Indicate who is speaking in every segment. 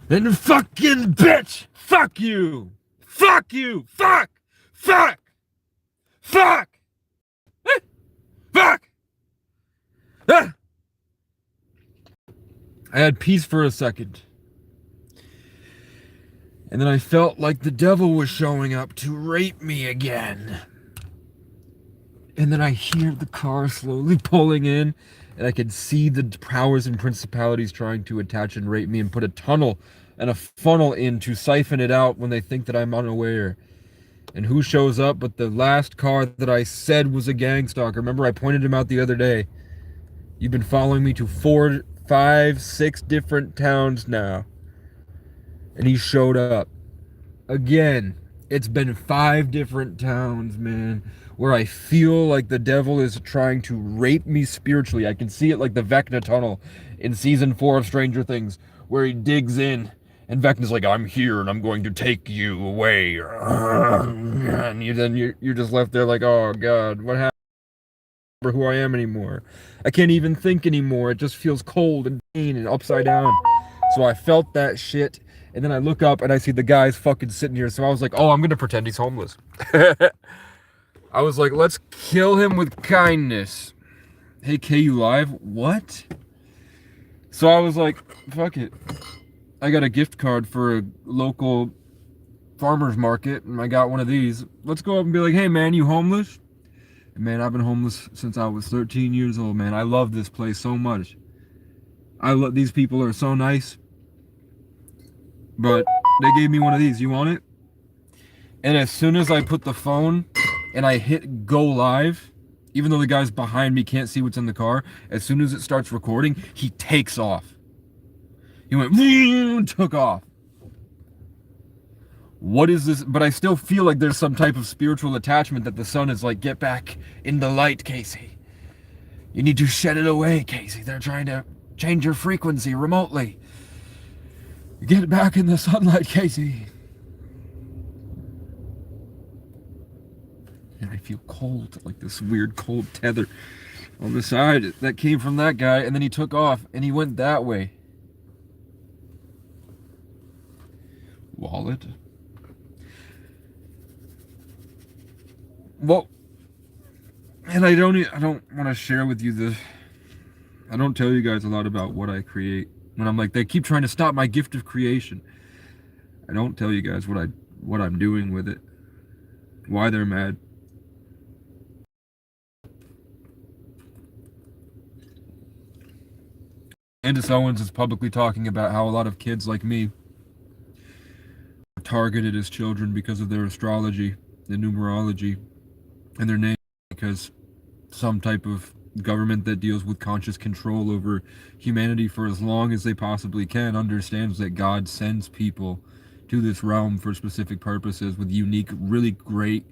Speaker 1: then fucking bitch, fuck you, fuck you, fuck, fuck, fuck. Ah! I had peace for a second. And then I felt like the devil was showing up to rape me again. And then I hear the car slowly pulling in, and I can see the powers and principalities trying to attach and rape me and put a tunnel and a funnel in to siphon it out when they think that I'm unaware. And who shows up but the last car that I said was a gang stalker? Remember, I pointed him out the other day. You've been following me to 4, 5, 6 different towns now. And he showed up. Again, it's been 5 different towns, man, where I feel like the devil is trying to rape me spiritually. I can see it like the Vecna tunnel in season 4 of Stranger Things, where he digs in and Vecna's like, I'm here and I'm going to take you away. And you're just left there like, oh God, what happened? I don't remember who I am anymore. I can't even think anymore. It just feels cold and pain and upside down. So I felt that shit. And then I look up and I see the guy's fucking sitting here. So I was like, oh, I'm going to pretend he's homeless. I was like, let's kill him with kindness. Hey, KU Live? What? So I was like, fuck it. I got a gift card for a local farmer's market and I got one of these. Let's go up and be like, hey man, you homeless? And man, I've been homeless since I was 13 years old, man. I love this place so much. I love these people are so nice. But they gave me one of these. You want it? And as soon as I put the phone and I hit go live, even though the guys behind me can't see what's in the car, as soon as it starts recording, he takes off. He went, took off. What is this? But I still feel like there's some type of spiritual attachment that the sun is like, get back in the light, Casey. You need to shed it away, Casey. They're trying to change your frequency remotely. Get back in the sunlight, Casey. And I feel cold, like this weird cold tether on the side that came from that guy, and then he took off and he went that way. Wallet? Well, and I don't want to share with you the. I don't tell you guys a lot about what I create. When I'm like, they keep trying to stop my gift of creation. I don't tell you guys what I'm doing with it. Why they're mad. Candace Owens is publicly talking about how a lot of kids like me are targeted as children because of their astrology and numerology and their name, because some type of government that deals with conscious control over humanity for as long as they possibly can understands that God sends people to this realm for specific purposes with unique, really great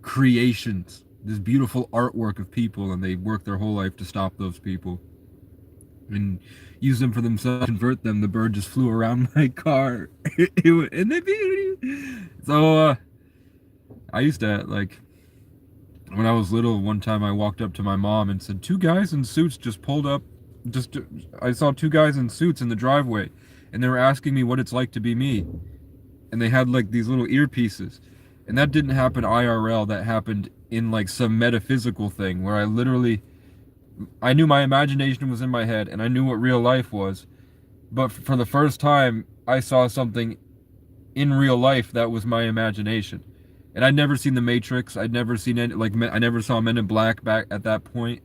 Speaker 1: creations, this beautiful artwork of people, and they work their whole life to stop those people and use them for themselves, convert them. The bird just flew around my car. So I used to, like, when I was little, one time I walked up to my mom and said, 2 guys in suits just pulled up. I saw 2 guys in suits in the driveway, and they were asking me what it's like to be me. And they had like these little earpieces. And that didn't happen IRL, that happened in like some metaphysical thing where I knew my imagination was in my head and I knew what real life was. But for the first time, I saw something in real life that was my imagination. And I'd never seen The Matrix. I'd never seen any, like, I never saw Men in Black back at that point.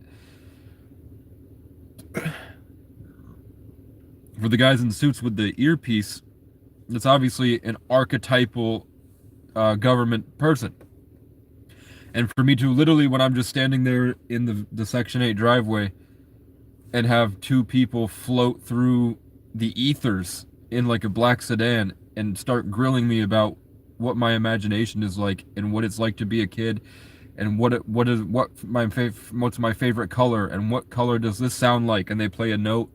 Speaker 1: For the guys in suits with the earpiece, it's obviously an archetypal government person. And for me to literally, when I'm just standing there in the Section 8 driveway and have 2 people float through the ethers in like a black sedan and start grilling me about what my imagination is like and what it's like to be a kid and what's my favorite color and what color does this sound like, and they play a note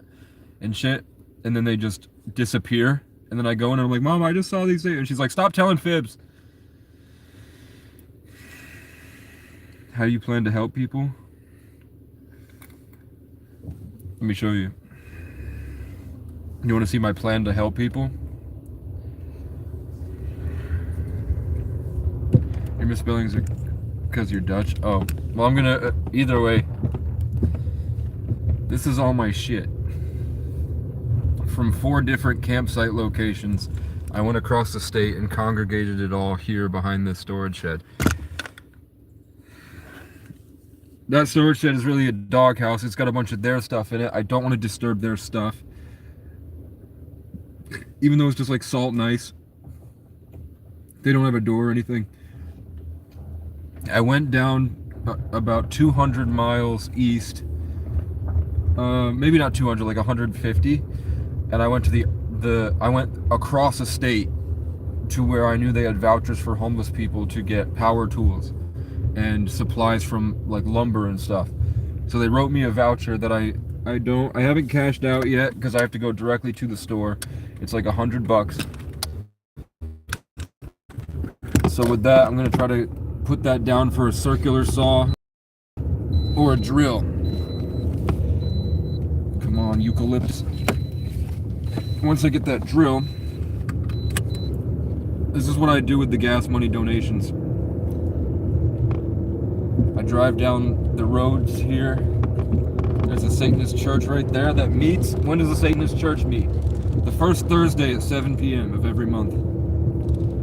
Speaker 1: and shit, and then they just disappear, and then I go in and I'm like, Mom, I just saw these things, and she's like, stop telling fibs. How do you plan to help people? Let me show you. You want to see my plan to help people? misspellings are because you're Dutch. Oh, well, I'm gonna either way. This is all my shit from 4 different campsite locations. I went across the state and congregated it all here behind this storage shed. That storage shed is really a doghouse. It's got a bunch of their stuff in it. I don't want to disturb their stuff. Even though it's just like salt and ice. They don't have a door or anything. I went down about 200 miles east. Maybe not 200, like 150. And I went to I went across the state to where I knew they had vouchers for homeless people to get power tools and supplies from like lumber and stuff. So they wrote me a voucher that I haven't cashed out yet because I have to go directly to the store. It's like $100. So with that, I'm gonna try to put that down for a circular saw or a drill. Come on, eucalyptus. Once I get that drill, this is what I do with the gas money donations. I drive down the roads here. There's a Satanist church right there that meets. When does the Satanist church meet? The first Thursday at 7 p.m. of every month.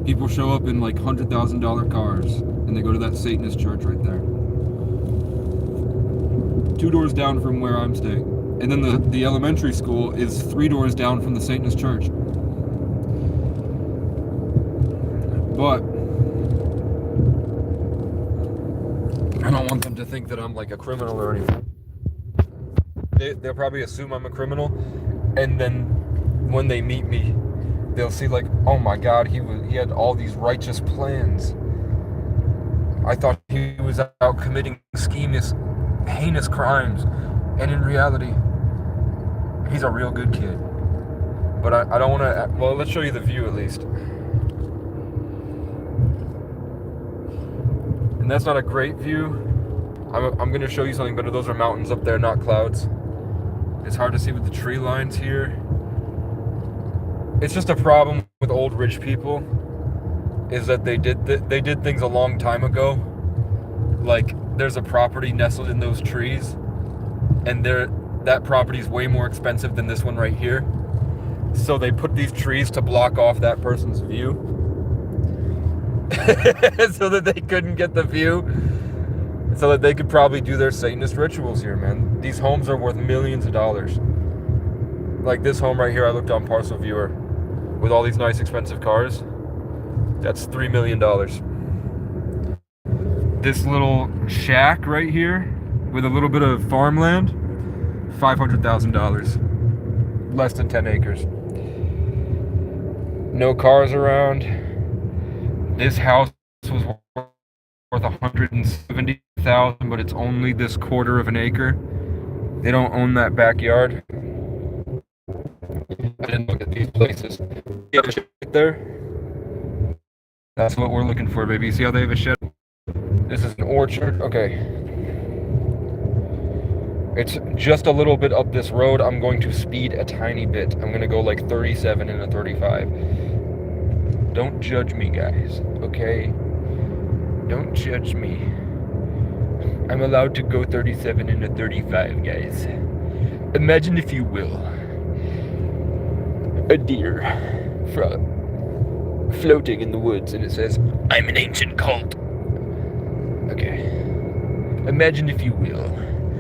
Speaker 1: People show up in like $100,000 cars and they go to that Satanist church right there. 2 doors down from where I'm staying. And then the elementary school is 3 doors down from the Satanist church. But I don't want them to think that I'm like a criminal or anything. They'll probably assume I'm a criminal, and then when they meet me, they'll see like, oh my God, he had all these righteous plans. I thought he was out committing heinous crimes, and in reality, he's a real good kid. But I don't want to. Well, let's show you the view at least. And that's not a great view. I'm going to show you something better. Those are mountains up there, not clouds. It's hard to see with the tree lines here. It's just a problem with old rich people, is that they did things a long time ago. Like, there's a property nestled in those trees, and that property is way more expensive than this one right here. So they put these trees to block off that person's view, so that they couldn't get the view, so that they could probably do their Satanist rituals here, man. These homes are worth millions of dollars. Like this home right here, I looked on Parcel Viewer, with all these nice expensive cars. That's $3 million. This little shack right here, with a little bit of farmland, $500,000. Less than 10 acres. No cars around. This house was worth $170,000, but it's only this quarter of an acre. They don't own that backyard. I didn't look at these places. See the shed there? That's what we're looking for, baby. See how they have a shed? This is an orchard. Okay. It's just a little bit up this road. I'm going to speed a tiny bit. I'm going to go like 37 in a 35. Don't judge me, guys, okay? Don't judge me. I'm allowed to go 37 in a 35, guys. Imagine, if you will, a deer floating in the woods, and it says, "I'm an ancient cult." Okay. Imagine, if you will,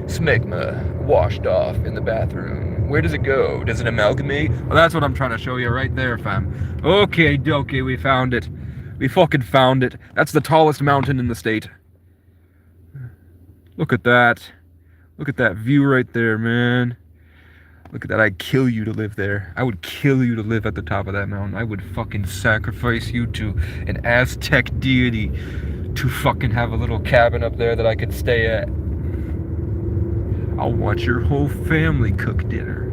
Speaker 1: smegma washed off in the bathroom. Where does it go? Does it amalgamate? Well, that's what I'm trying to show you right there, fam. Okay, we found it. We fucking found it. That's the tallest mountain in the state. Look at that. Look at that view right there, man. Look at that. I'd kill you to live there. I would kill you to live at the top of that mountain. I would fucking sacrifice you to an Aztec deity to fucking have a little cabin up there that I could stay at. I'll watch your whole family cook dinner.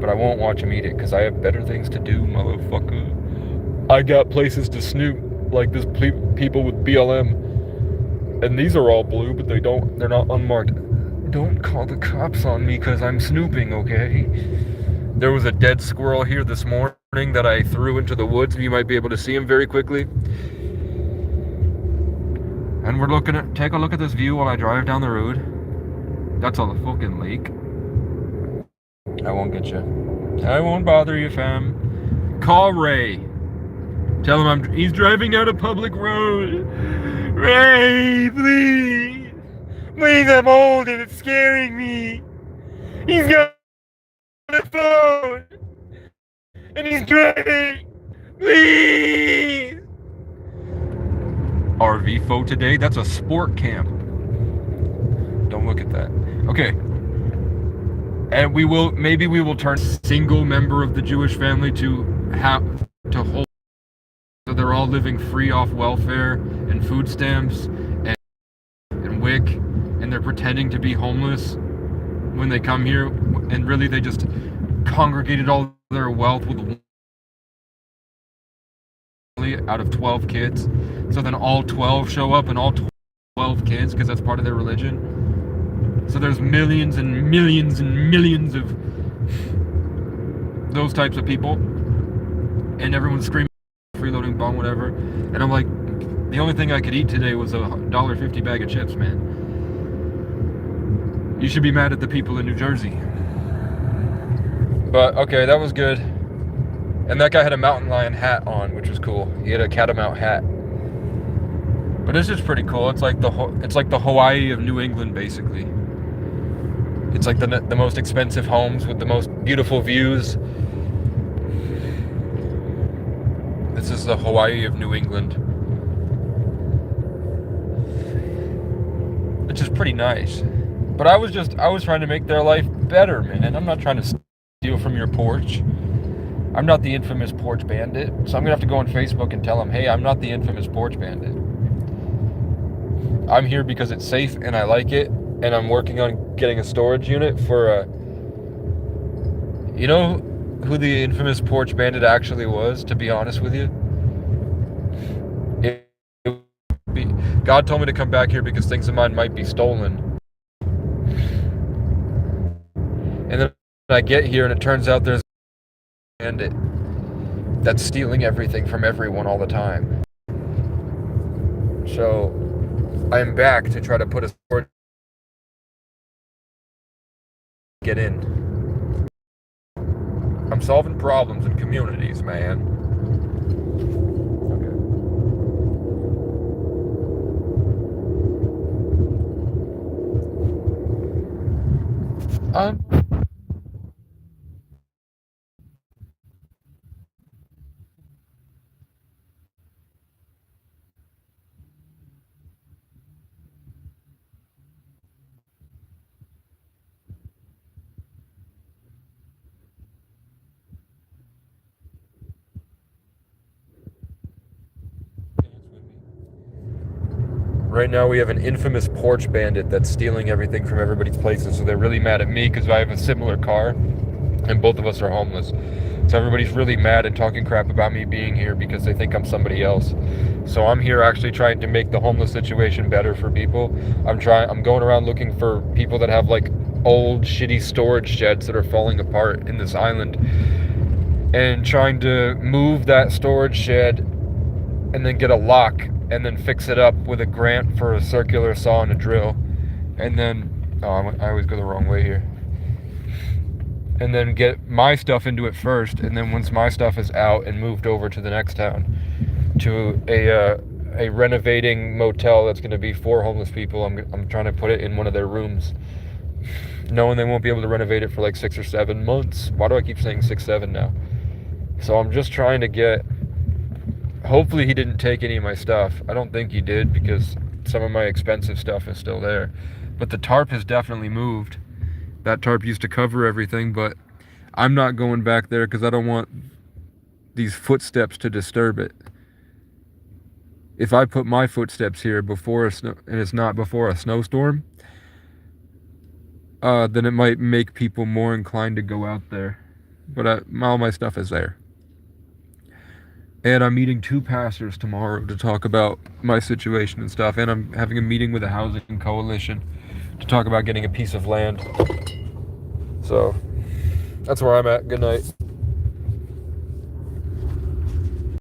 Speaker 1: But I won't watch them eat it, because I have better things to do, motherfucker. I got places to snoop, like this people with BLM. And these are all blue, but they're not unmarked. Don't call the cops on me, because I'm snooping, okay? There was a dead squirrel here this morning that I threw into the woods. You might be able to see him very quickly. And we're looking at, take a look at this view while I drive down the road. That's all the fucking lake. I won't get you. I won't bother you, fam. Call Ray. Tell him he's driving down a public road. Ray, please. Please, I'm old and it's scaring me. He's got a phone. And he's driving. Please. RV photo today. That's a sport camp. Don't look at that. Okay. And maybe we will turn a single member of the Jewish family to hold, so they're all living free off welfare and food stamps and WIC, and they're pretending to be homeless when they come here, and really they just congregated all their wealth with out of 12 kids. So then all 12 show up and all 12 kids, because that's part of their religion. So there's millions and millions and millions of those types of people, and everyone's screaming freeloading bomb, whatever. And I'm like, the only thing I could eat today was a $1.50 bag of chips, man. You should be mad at the people in New Jersey. But okay, that was good. And that guy had a mountain lion hat on, which was cool. He had a catamount hat. But this is pretty cool. It's like the Hawaii of New England, basically. It's like the most expensive homes with the most beautiful views. This is the Hawaii of New England, which is pretty nice. But I was trying to make their life better, man. I'm not trying to steal from your porch. I'm not the infamous porch bandit. So I'm gonna have to go on Facebook and tell them, hey, I'm not the infamous porch bandit. I'm here because it's safe and I like it. And I'm working on getting a storage unit for you know who the infamous porch bandit actually was, to be honest with you? God told me to come back here because things of mine might be stolen. And then I get here and it turns out there's a bandit that's stealing everything from everyone all the time. So I'm back to try to put a storage get in. I'm solving problems in communities, man. Okay. Right now we have an infamous porch bandit that's stealing everything from everybody's places, so they're really mad at me because I have a similar car and both of us are homeless. So everybody's really mad and talking crap about me being here because they think I'm somebody else. So I'm here actually trying to make the homeless situation better for people. I'm going around looking for people that have like old shitty storage sheds that are falling apart in this island, and trying to move that storage shed and then get a lock and then fix it up with a grant for a circular saw and a drill. And then, I always go the wrong way here. And then get my stuff into it first, and then once my stuff is out and moved over to the next town, to a renovating motel that's going to be for homeless people. I'm trying to put it in one of their rooms, knowing they won't be able to renovate it for like 6 or 7 months. Why do I keep saying 6, 7 now? So I'm just trying to get... Hopefully he didn't take any of my stuff. I don't think he did, because some of my expensive stuff is still there. But the tarp has definitely moved. That tarp used to cover everything, but I'm not going back there because I don't want these footsteps to disturb it. If I put my footsteps here before and it's not before a snowstorm, then it might make people more inclined to go out there. But all my stuff is there. And I'm meeting 2 pastors tomorrow to talk about my situation and stuff. And I'm having a meeting with a housing coalition to talk about getting a piece of land. So, that's where I'm at. Good night.